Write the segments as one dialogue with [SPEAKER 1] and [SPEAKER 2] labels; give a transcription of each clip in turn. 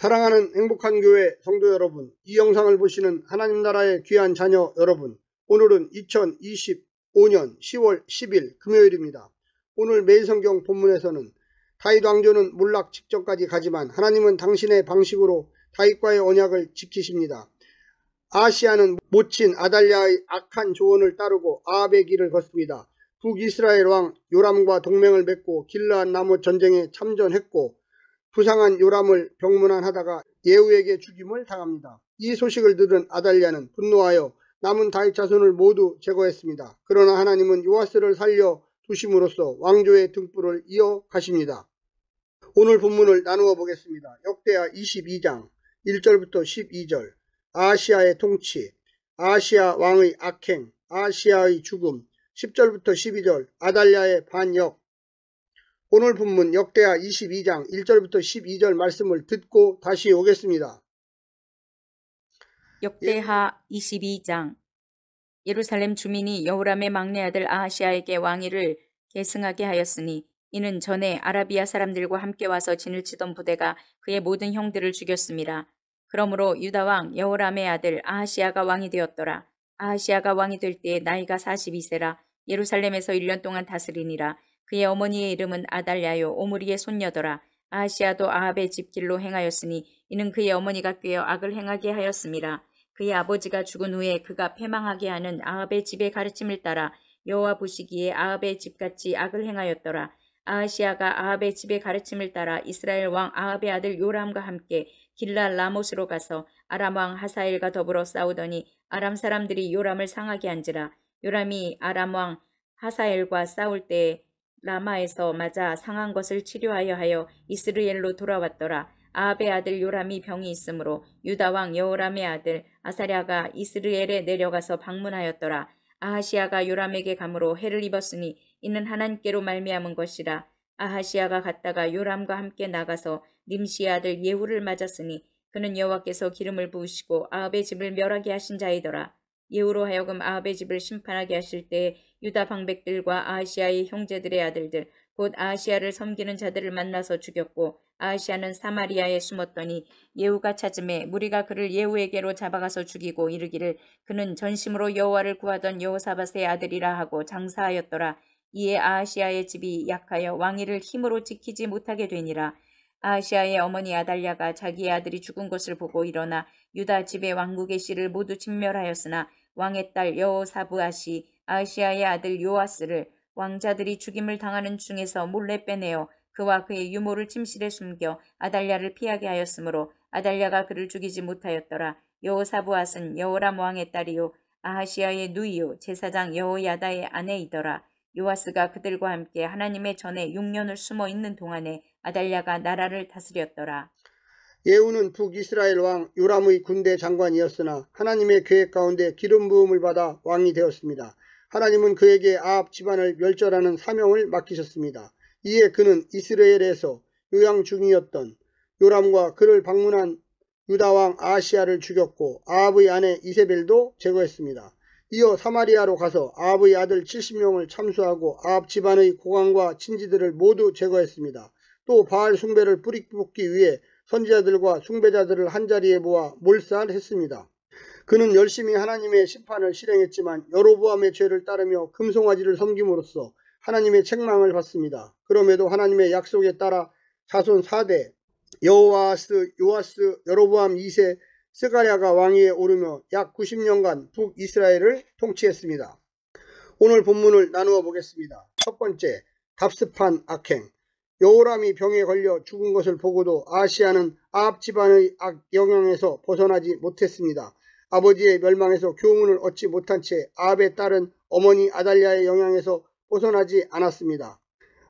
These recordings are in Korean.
[SPEAKER 1] 사랑하는 행복한 교회 성도 여러분, 이 영상을 보시는 하나님 나라의 귀한 자녀 여러분, 오늘은 2025년 10월 10일 금요일입니다. 오늘 매일성경 본문에서는 다윗 왕조는 몰락 직전까지 가지만 하나님은 당신의 방식으로 다윗과의 언약을 지키십니다. 아하시야는 모친 아달랴의 악한 조언을 따르고 아합의 길을 걷습니다. 북이스라엘 왕 요람과 동맹을 맺고 길르앗 라못 전쟁에 참전했고 부상한 요람을 병문안하다가 예후에게 죽임을 당합니다. 이 소식을 들은 아달랴는 분노하여 남은 다윗 자손을 모두 제거했습니다. 그러나 하나님은 요아스를 살려 두심으로써 왕조의 등불을 이어가십니다. 오늘 본문을 나누어 보겠습니다. 역대하 22장 1절부터 12절, 아하시야의 통치, 아하시야 왕의 악행, 아하시야의 죽음, 10절부터 12절, 아달랴의 반역. 오늘 본문 역대하 22장 1절부터 12절 말씀을 듣고 다시 오겠습니다.
[SPEAKER 2] 역대하 22장. 예루살렘 주민이 여호람의 막내 아들 아하시야에게 왕위를 계승하게 하였으니 이는 전에 아라비아 사람들과 함께 와서 진을 치던 부대가 그의 모든 형들을 죽였습니다. 그러므로 유다 왕 여호람의 아들 아하시야가 왕이 되었더라. 아하시야가 왕이 될 때에 나이가 42세라 예루살렘에서 1년 동안 다스리니라. 그의 어머니의 이름은 아달랴요 오므리의 손녀더라. 아하시야도 아합의 집 길로 행하였으니 이는 그의 어머니가 꾀어 악을 행하게 하였음이라. 그의 아버지가 죽은 후에 그가 패망하게 하는 아합의 집의 가르침을 따라 여호와 보시기에 아합의 집같이 악을 행하였더라. 아하시야가 아합의 집의 가르침을 따라 이스라엘 왕 아합의 아들 요람과 함께 길르앗 라못으로 가서 아람 왕 하사엘과 더불어 싸우더니 아람 사람들이 요람을 상하게 한지라. 요람이 아람 왕 하사엘과 싸울 때에 라마에서 맞아 상한 것을 치료하여 하여 이스라엘로 돌아왔더라. 아합의 아들 요람이 병이 있으므로 유다 왕 여호람의 아들 아사랴가 이스라엘에 내려가서 방문하였더라. 아하시야가 요람에게 감으로 해를 입었으니 이는 하나님께로 말미암은 것이라. 아하시야가 갔다가 요람과 함께 나가서 님시의 아들 예후를 맞았으니 그는 여호와께서 기름을 부으시고 아합의 집을 멸하게 하신 자이더라. 예후로 하여금 아합의 집을 심판하게 하실 때에 유다 방백들과 아하시야의 형제들의 아들들 곧 아하시야를 섬기는 자들을 만나서 죽였고 아하시야는 사마리아에 숨었더니 예후가 찾음에 무리가 그를 예후에게로 잡아가서 죽이고 이르기를 그는 전심으로 여호와를 구하던 여호사밧의 아들이라 하고 장사하였더라. 이에 아하시야의 집이 약하여 왕위를 힘으로 지키지 못하게 되니라. 아하시야의 어머니 아달랴가 자기의 아들이 죽은 것을 보고 일어나 유다 집의 왕국의 씨를 모두 진멸하였으나 왕의 딸 여호사브앗이 아하시야의 아들 요아스를 왕자들이 죽임을 당하는 중에서 몰래 빼내어 그와 그의 유모를 침실에 숨겨 아달랴를 피하게 하였으므로 아달랴가 그를 죽이지 못하였더라. 여호사브앗은 여호람 왕의 딸이요 아하시야의 누이요 제사장 여호야다의 아내이더라. 요아스가 그들과 함께 하나님의 전에 6년을 숨어 있는 동안에 아달랴가 나라를 다스렸더라.
[SPEAKER 1] 예후는 북이스라엘 왕 요람의 군대 장관이었으나 하나님의 계획 가운데 기름 부음을 받아 왕이 되었습니다. 하나님은 그에게 아합 집안을 멸절하는 사명을 맡기셨습니다. 이에 그는 이스라엘에서 요양 중이었던 요람과 그를 방문한 유다 왕 아하시야를 죽였고 아합의 아내 이세벨도 제거했습니다. 이어 사마리아로 가서 아합의 아들 70명을 참수하고 아합 집안의 고관과 친지들을 모두 제거했습니다. 또 바알 숭배를 뿌리 뽑기 위해 선지자들과 숭배자들을 한자리에 모아 몰살했습니다. 그는 열심히 하나님의 심판을 실행했지만 여로보암의 죄를 따르며 금송아지를 섬김으로써 하나님의 책망을 받습니다. 그럼에도 하나님의 약속에 따라 자손 4대 여호아스, 요아스, 여로보암 2세, 스가랴가 왕위에 오르며 약 90년간 북이스라엘을 통치했습니다. 오늘 본문을 나누어 보겠습니다. 첫 번째, 답습한 악행. 여호람이 병에 걸려 죽은 것을 보고도 아하시야는 아합 집안의 악 영향에서 벗어나지 못했습니다. 아버지의 멸망에서 교훈을 얻지 못한 채 아합의 딸은 어머니 아달랴의 영향에서 벗어나지 않았습니다.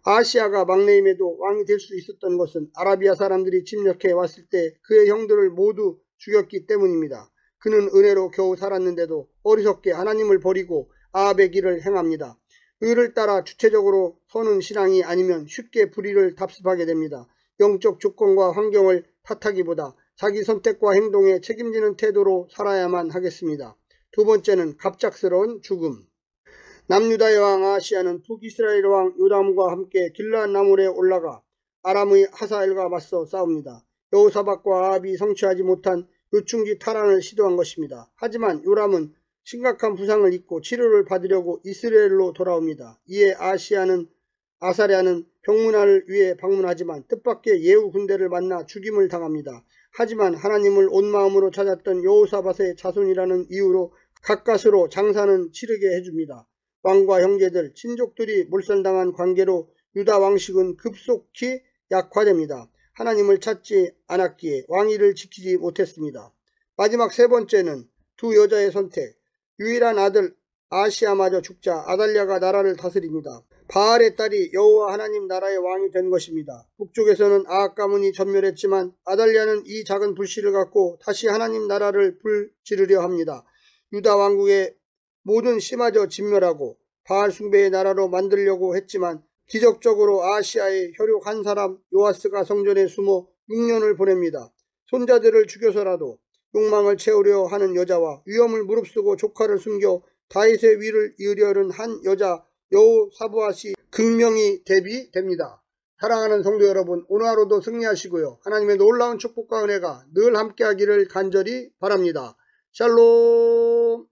[SPEAKER 1] 아하시야가 막내임에도 왕이 될 수 있었던 것은 아라비아 사람들이 침략해 왔을 때 그의 형들을 모두 죽였기 때문입니다. 그는 은혜로 겨우 살았는데도 어리석게 하나님을 버리고 아합의 길을 행합니다. 의를 따라 주체적으로 서는 신앙이 아니면 쉽게 불의를 답습하게 됩니다. 영적 조건과 환경을 탓하기보다 자기 선택과 행동에 책임지는 태도로 살아야만 하겠습니다. 두 번째는 갑작스러운 죽음. 남유다의 왕 아하시야는 북이스라엘 왕 요담과 함께 길르앗 라못에 올라가 아람의 하사엘과 맞서 싸웁니다. 여호사밧과 아합이 성취하지 못한 요충지 탈환을 시도한 것입니다. 하지만 요람은 심각한 부상을 입고 치료를 받으려고 이스라엘로 돌아옵니다. 이에 아사랴는 병문안을 위해 방문하지만 뜻밖의 예후 군대를 만나 죽임을 당합니다. 하지만 하나님을 온 마음으로 찾았던 여호사밧의 자손이라는 이유로 가까스로 장사는 치르게 해줍니다. 왕과 형제들, 친족들이 몰살당한 관계로 유다 왕식은 급속히 약화됩니다. 하나님을 찾지 않았기에 왕위를 지키지 못했습니다. 마지막 세 번째는 두 여자의 선택. 유일한 아들 아시아마저 죽자 아달랴가 나라를 다스립니다. 바알의 딸이 여호와 하나님 나라의 왕이 된 것입니다. 북쪽에서는 아합 가문이 전멸했지만 아달랴는 이 작은 불씨를 갖고 다시 하나님 나라를 불지르려 합니다. 유다 왕국의 모든 씨마저 진멸하고 바알 숭배의 나라로 만들려고 했지만 기적적으로 아시아의 혈육 한 사람 요아스가 성전에 숨어 6년을 보냅니다. 손자들을 죽여서라도 욕망을 채우려 하는 여자와 위험을 무릅쓰고 조카를 숨겨 다윗의 위를 이으려는 한 여자 여호사밧이 극명히 대비됩니다. 사랑하는 성도 여러분, 오늘 하루도 승리하시고요. 하나님의 놀라운 축복과 은혜가 늘 함께하기를 간절히 바랍니다. 샬롬.